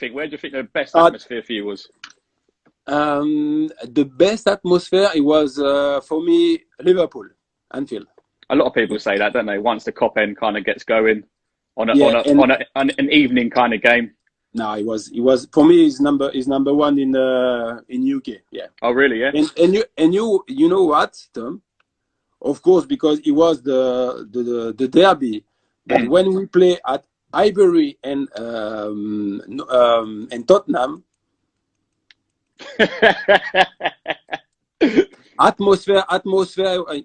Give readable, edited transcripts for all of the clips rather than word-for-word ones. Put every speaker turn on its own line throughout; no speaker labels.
think? Where do you think the best
Uh,
atmosphere for you was?
the best atmosphere it was for me Liverpool, Anfield.
A lot of people say that, don't they? Once the cop end kind of gets going on
Yeah, and
an evening kind of game.
no, it was for me. Is number one in UK. Yeah,
Oh, really? Yeah.
and you know what, Tom? Of course, because it was the derby. But
Mm.
when we play at Highbury and Tottenham, atmosphere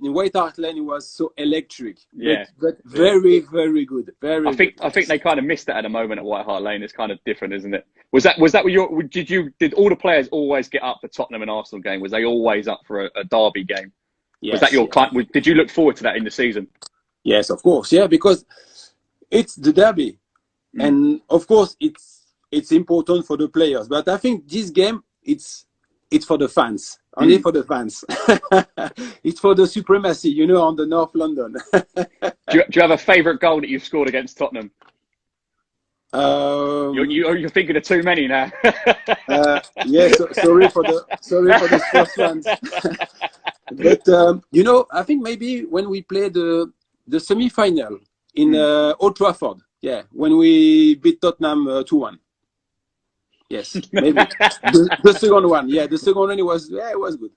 in White Hart Lane, it was so electric.
Yeah.
But very, very good. Very good.
I think they kind of missed that at the moment at White Hart Lane. It's kind of different, isn't it? Was that what your did all the players always get up for Tottenham and Arsenal game? Was they always up for a derby game? Was that
Yes,
your
yes.
kind? Did you look forward to that in the season?
Yes, of course. Yeah, because it's the derby, and of course it's important for the players. But I think this game it's for the fans, only for the fans. It's for the supremacy, on the North London.
Do you have a favourite goal that you've scored against Tottenham? You're thinking of too many now.
Yeah, sorry for the Spurs fans. But I think maybe when we play the semi-final in Old Trafford, yeah, when we beat Tottenham 2-1. Yes, maybe the second one. Yeah, the second one it was good.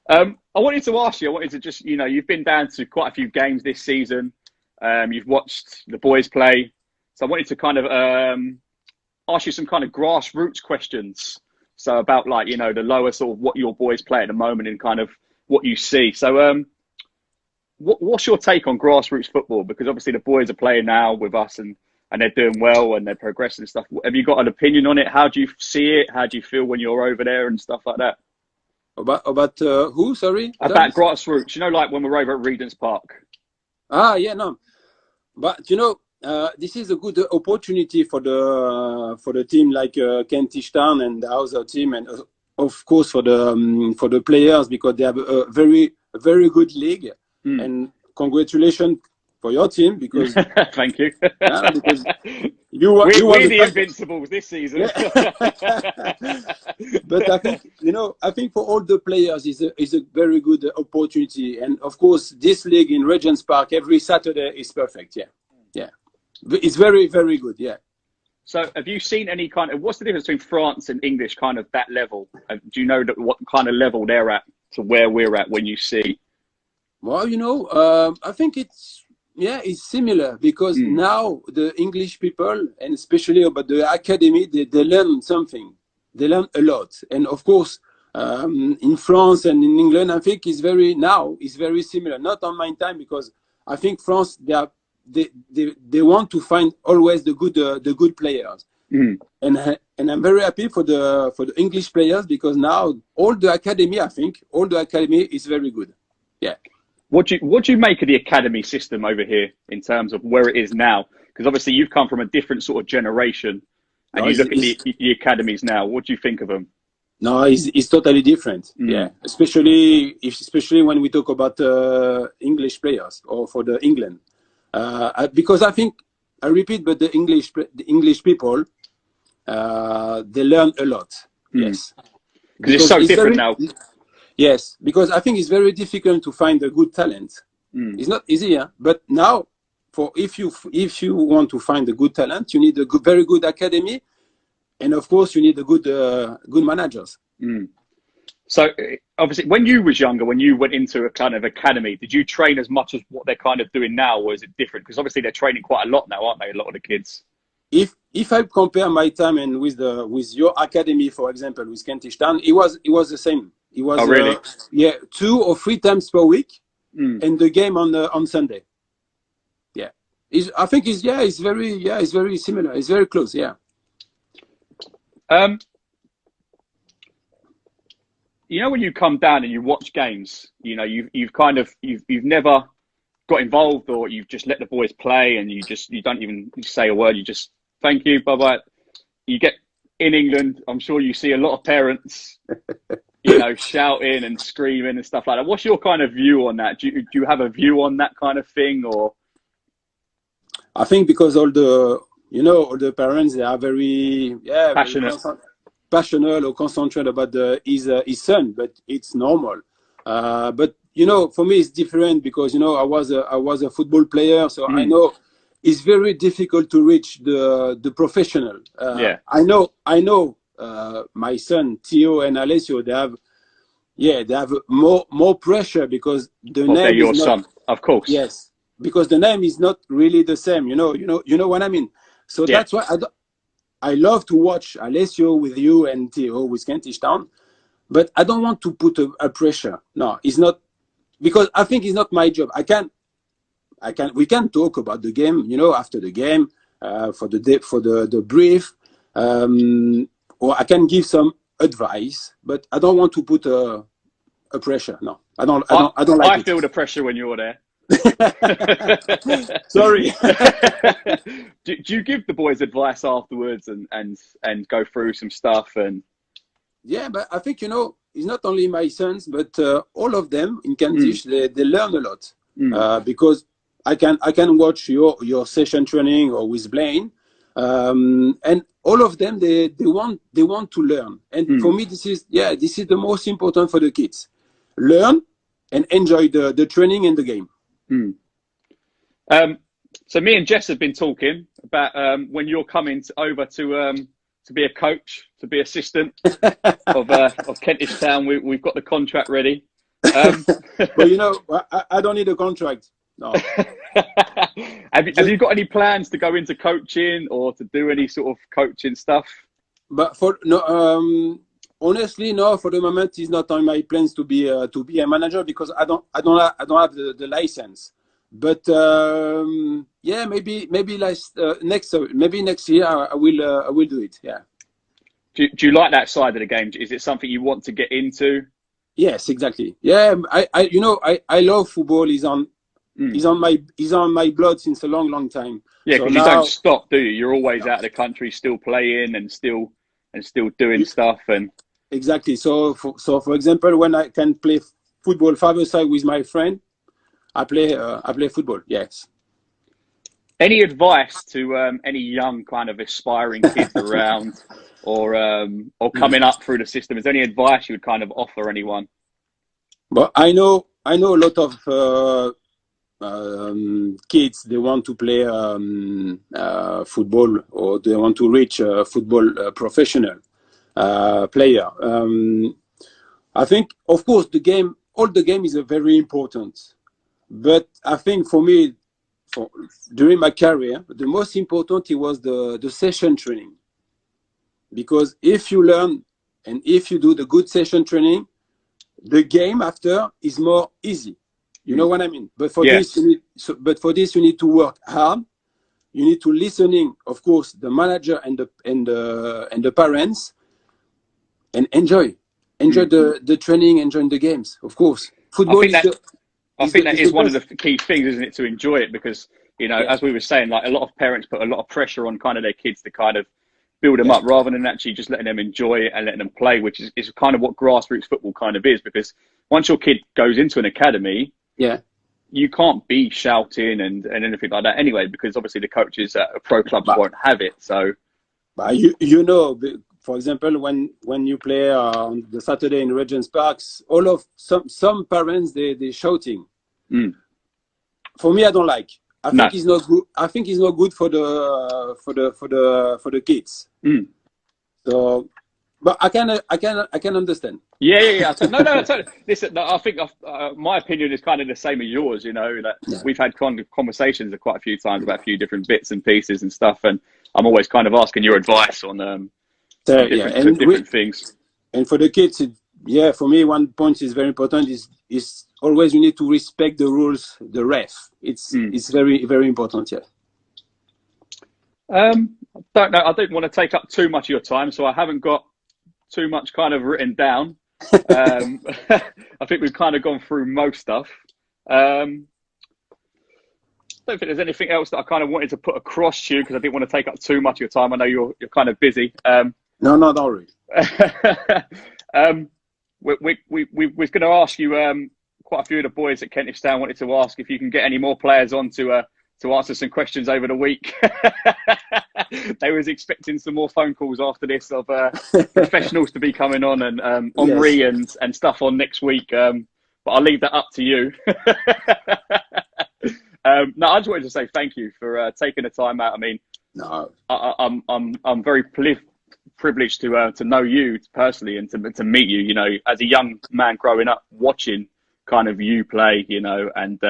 I wanted to ask you. I wanted to just you've been down to quite a few games this season. You've watched the boys play, so I wanted to kind of ask you some kind of grassroots questions. So about the lower sort of what your boys play at the moment and kind of what you see. So what's your take on grassroots football? Because obviously the boys are playing now with us and they're doing well and they're progressing and stuff. Have you got an opinion on it? How do you see it? How do you feel when you're over there and stuff like that?
About who? Sorry.
About grassroots. Like when we're over at Regent's Park.
Yeah, no. But this is a good opportunity for the team like Kentish Town and the other team, and of course for the players, because they have a very good league. And congratulations for your team, because
thank you.
Because
we're the Invincibles this season.
Yeah. But I think for all the players is a very good opportunity, and of course this league in Regent's Park every Saturday is perfect. Yeah, it's very, very good. Yeah.
So have you seen any kind of, what's the difference between France and English kind of that level? Do you know what kind of level they're at to where we're at when you see?
Well, I think it's similar, because now the English people, and especially about the academy, they learn something. They learn a lot. And of course, in France and in England, I think it's very similar. Not on my time, because I think France, they want to find always the good players. And I'm very happy for the English players, because now all the academy is very good. Yeah.
What do you make of the academy system over here in terms of where it is now? Because obviously you've come from a different sort of generation, and you look at the academies now. What do you think of them?
No, it's totally different. Yeah, especially when we talk about English players or for the England, because I think, I repeat, but the English people, they learn a lot. Yes,
because it's so different now.
Yes, because I think it's very difficult to find a good talent. It's not easy, but now, if you want to find a good talent, you need a very good academy, and of course you need a good managers.
So obviously, when you was younger, when you went into a kind of academy, did you train as much as what they're kind of doing now, or is it different? Because obviously they're training quite a lot now, aren't they? A lot of the kids.
If I compare my time and with your academy, for example, with Kentish Town, it was the same. It was
really?
2 or 3 times per week, and the game on Sunday. Yeah, I think it's very similar. It's very close. Yeah.
When you come down and you watch games, you've never got involved, or you've just let the boys play, and you don't even say a word. You just thank you, bye bye. You get in England, I'm sure you see a lot of parents, shouting and screaming and stuff like that. What's your kind of view on that? Do you have a view on that kind of thing, or?
I think because all you know, all the parents, they are very, yeah, very
Passionate.
passionate or concentrated about his son, but it's normal. But you know, for me, it's different because you know I was a football player, so I know it's very difficult to reach the professional.
Yeah.
I know. My son Theo and Alessio, they have more pressure because the
Well, they're
name is
your
not.
son, of course.
Yes, because the name is not really the same. You know what I mean. So
Yeah.
that's why I love to watch Alessio with you and Theo with Kentish Town, but I don't want to put a pressure. No, it's not because I think it's not my job. We can talk about the game, you know, after the game, for the brief, or I can give some advice, but I don't want to put a pressure. No, I don't like
I
it.
feel the pressure when you're there.
Sorry.
do you give the boys advice afterwards and go through some stuff and?
Yeah, but I think, you know, it's not only my sons, but all of them in Kentish, they learn a lot because I can watch your session training or with Blaine, and all of them they want to learn. And for me, this is the most important for the kids: learn and enjoy the training and the game.
So me and Jess have been talking about when you're coming over to be a coach, to be assistant of Kentish Town. We've got the contract ready.
But you know, I don't need a contract. No.
Have you got any plans to go into coaching or to do any sort of coaching stuff?
But honestly, no. For the moment, it's not on my plans to be a manager because I don't have the license. But yeah, maybe next year I will do it. Yeah.
Do you like that side of the game? Is it something you want to get into?
Yes, exactly. Yeah, I love football. Is on my blood since a long time.
Yeah, because you don't stop, do you? You're always out of the country, still playing and still doing stuff and.
Exactly. So for example, when I can play football 5-a-side with my friend, I play football. Yes.
Any advice to any young kind of aspiring kids around, or coming up through the system? Is there any advice you would kind of offer anyone?
But I know a lot of kids. They want to play football, or they want to reach a football professional player. I think, of course, all the game is very important. But I think for me, during my career, the most important it was the session training. Because if you learn and if you do the good session training, the game after is more easy. You know what I mean? But for this, you need to work hard. You need to listening, of course, the manager and the parents, and enjoy the training, enjoy the games. Of course, football
I think that is one of the key things, isn't it, to enjoy it? Because, you know, as we were saying, like a lot of parents put a lot of pressure on kind of their kids to kind of build them up rather than actually just letting them enjoy it and letting them play, which is kind of what grassroots football kind of is. Because once your kid goes into an academy, you can't be shouting and anything like that anyway, because obviously the coaches at pro clubs won't have it. So,
but you know, for example, when you play on the Saturday in Regent's Parks, all of some parents they shouting. For me, I don't like. I think it's not good. I think it's not good for the kids. So, but I can understand.
Yeah. No, totally. Listen, I think my opinion is kind of the same as yours. You know, that we've had conversations quite a few times about a few different bits and pieces and stuff, and I'm always kind of asking your advice on different things.
And for the kids, for me, one point is very important. Is always you need to respect the rules, the ref. It's very, very important. Yeah.
Don't know. I don't want to take up too much of your time, so I haven't got too much kind of written down. I think we've kind of gone through most stuff. I don't think there's anything else that I kind of wanted to put across to you because I didn't want to take up too much of your time. I know you're kind of busy.
No, not worry.
We was going to ask you. Quite a few of the boys at Kentish Town wanted to ask if you can get any more players on to to answer some questions over the week. They was expecting some more phone calls after this of professionals to be coming on, and Henri
Yes.
and stuff on next week. But I'll leave that up to you. No, I just wanted to say thank you for taking the time out. I mean,
No.
I'm very privileged to know you personally and to meet you. You know, as a young man growing up, watching kind of you play, you know, and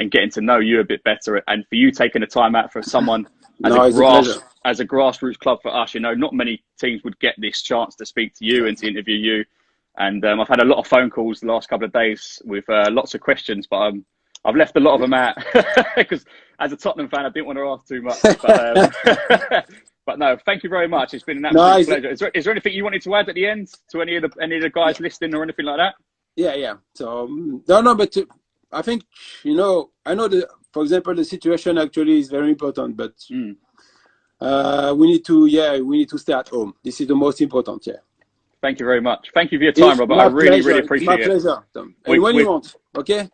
getting to know you a bit better, and for you taking the time out for someone as
No, it's a pleasure.
a grassroots club for us. You know, not many teams would get this chance to speak to you and to interview you. And I've had a lot of phone calls the last couple of days with lots of questions, but I've left a lot of them out because as a Tottenham fan, I didn't want to ask too much. But, but no, thank you very much. It's been an absolute pleasure. Is there anything you wanted to add at the end to any of the guys listening or anything like that?
Yeah. So no, but I think, you know, I know that, for example, the situation actually is very important, but we need to stay at home. This is the most important. Yeah.
Thank you very much. Thank you for your time, Robert. I really, really appreciate it.
My pleasure, Tom. And when you want, okay?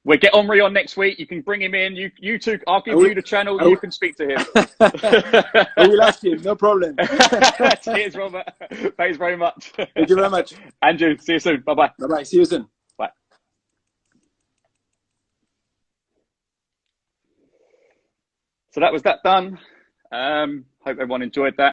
We'll get Henri on next week. You can bring him in. You two, I'll give you the channel. You can speak to him.
I will ask him. No problem.
Cheers, Robert. Thanks very much.
Thank you very much.
Andrew, see you soon. Bye-bye.
Bye-bye. See you soon.
Bye. So that was that done. Hope everyone enjoyed that.